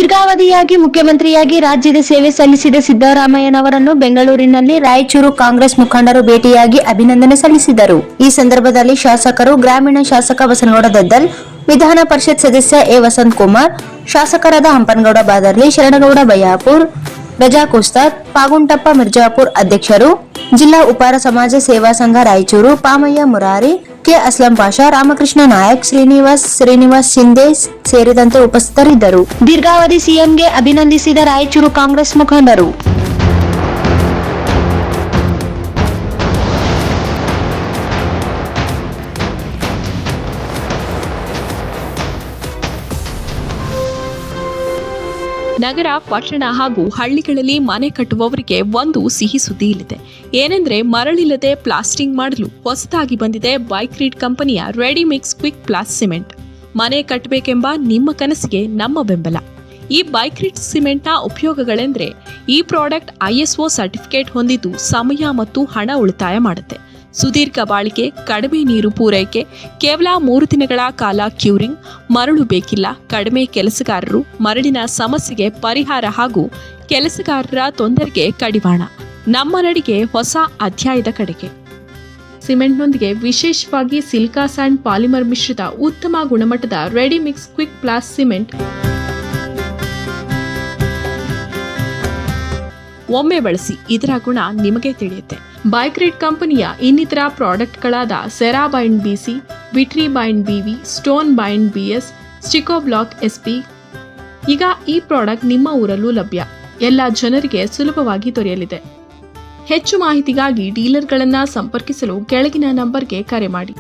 ದೀರ್ಘಾವಧಿಯಾಗಿ ಮುಖ್ಯಮಂತ್ರಿಯಾಗಿ ರಾಜ್ಯದ ಸೇವೆ ಸಲ್ಲಿಸಿದ ಸಿದ್ದರಾಮಯ್ಯನವರನ್ನು ಬೆಂಗಳೂರಿನಲ್ಲಿ ರಾಯಚೂರು ಕಾಂಗ್ರೆಸ್ ಮುಖಂಡರು ಭೇಟಿಯಾಗಿ ಅಭಿನಂದನೆ ಸಲ್ಲಿಸಿದರು. ಈ ಸಂದರ್ಭದಲ್ಲಿ ಶಾಸಕರು, ಗ್ರಾಮೀಣ ಶಾಸಕ ಬಸನಗೌಡ ದದ್ದಲ್, ವಿಧಾನ ಪರಿಷತ್ ಸದಸ್ಯ ಎ ವಸಂತಕುಮಾರ್, ಶಾಸಕರಾದ ಹಂಪನಗೌಡ ಬಾದರ್ಲಿ, ಶರಣಗೌಡ ಬಯ್ಯಾಪುರ್, ರಜಾಕ್ ಉಸ್ತಾದ್, ಪಾಗುಂಟಪ್ಪ ಮಿರ್ಜಾಪುರ್ ಅಧ್ಯಕ್ಷರು, ಜಿಲ್ಲಾ ಉಪಾರ ಸಮಾಜ ಸೇವಾ ಸಂಘ ರಾಯಚೂರು, ಪಾಮಯ್ಯ ಮುರಾರಿ, ಕೆ ಅಸ್ಲಂ ಪಾಷಾ, ರಾಮಕೃಷ್ಣ ನಾಯಕ್, ಶ್ರೀನಿವಾಸ್ ಶಿಂದೆ ಸೇರಿದಂತೆ ಉಪಸ್ಥಿತರಿದ್ದರು. ದೀರ್ಘಾವಧಿ ಸಿಎಂಗೆ ಅಭಿನಂದಿಸಿದ ರಾಯಚೂರು ಕಾಂಗ್ರೆಸ್ ಮುಖಂಡರು. ನಗರ, ಪಟ್ಟಣ ಹಾಗೂ ಹಳ್ಳಿಗಳಲ್ಲಿ ಮನೆ ಕಟ್ಟುವವರಿಗೆ ಒಂದು ಸಿಹಿ ಸುದ್ದಿ ಇಲ್ಲಿದೆ. ಏನೆಂದ್ರೆ ಮರಳಿಲ್ಲದೆ ಪ್ಲಾಸ್ಟಿಂಗ್ ಮಾಡಲು ಹೊಸದಾಗಿ ಬಂದಿದೆ ಬೈಕ್ರೀಡ್ ಕಂಪನಿಯ ರೆಡಿಮಿಕ್ಸ್ ಕ್ವಿಕ್ ಪ್ಲಾಸ್ ಸಿಮೆಂಟ್. ಮನೆ ಕಟ್ಟಬೇಕೆಂಬ ನಿಮ್ಮ ಕನಸಿಗೆ ನಮ್ಮ ಬೆಂಬಲ. ಈ ಬೈಕ್ರೀಡ್ ಸಿಮೆಂಟ್ನ ಉಪಯೋಗಗಳೆಂದ್ರೆ ಈ ಪ್ರಾಡಕ್ಟ್ ISO ಸರ್ಟಿಫಿಕೇಟ್ ಹೊಂದಿದ್ದು ಸಮಯ ಮತ್ತು ಹಣ ಉಳಿತಾಯ ಮಾಡುತ್ತೆ. ಸುದೀರ್ಘ ಬಾಳಿಕೆ, ಕಡಿಮೆ ನೀರು ಪೂರೈಕೆ, ಕೇವಲ 3 ದಿನಗಳ ಕಾಲ ಕ್ಯೂರಿಂಗ್, ಮರಳು ಬೇಕಿಲ್ಲ, ಕಡಿಮೆ ಕೆಲಸಗಾರರು, ಮರಳಿನ ಸಮಸ್ಯೆಗೆ ಪರಿಹಾರ ಹಾಗೂ ಕೆಲಸಗಾರರ ತೊಂದರೆಗೆ ಕಡಿವಾಣ. ನಮ್ಮ ನಡಿಗೆ ಹೊಸ ಅಧ್ಯಾಯದ ಕಡೆಗೆ. ಸಿಮೆಂಟ್ನೊಂದಿಗೆ ವಿಶೇಷವಾಗಿ ಸಿಲಿಕಾ ಸ್ಯಾಂಡ್ ಪಾಲಿಮರ್ ಮಿಶ್ರಿತ ಉತ್ತಮ ಗುಣಮಟ್ಟದ ರೆಡಿಮಿಕ್ಸ್ ಕ್ವಿಕ್ ಪ್ಲಾಸ್ ಸಿಮೆಂಟ್ ಒಮ್ಮೆ ಬಳಸಿ, ಇದರ ಗುಣ ನಿಮಗೆ ತಿಳಿಯುತ್ತೆ. ಬೈಕ್ರೀಡ್ ಕಂಪನಿಯ ಇನ್ನಿತರ ಪ್ರಾಡಕ್ಟ್ಗಳಾದ cera bind BC, vitri bind BV, stone bind BS, sticko block SP. ಈಗ ಈ ಪ್ರಾಡಕ್ಟ್ ನಿಮ್ಮ ಊರಲ್ಲೂ ಲಭ್ಯ. ಎಲ್ಲ ಜನರಿಗೆ ಸುಲಭವಾಗಿ ದೊರೆಯಲಿದೆ. ಹೆಚ್ಚು ಮಾಹಿತಿಗಾಗಿ ಡೀಲರ್ಗಳನ್ನು ಸಂಪರ್ಕಿಸಲು ಕೆಳಗಿನ ನಂಬರ್ಗೆ ಕರೆ ಮಾಡಿ.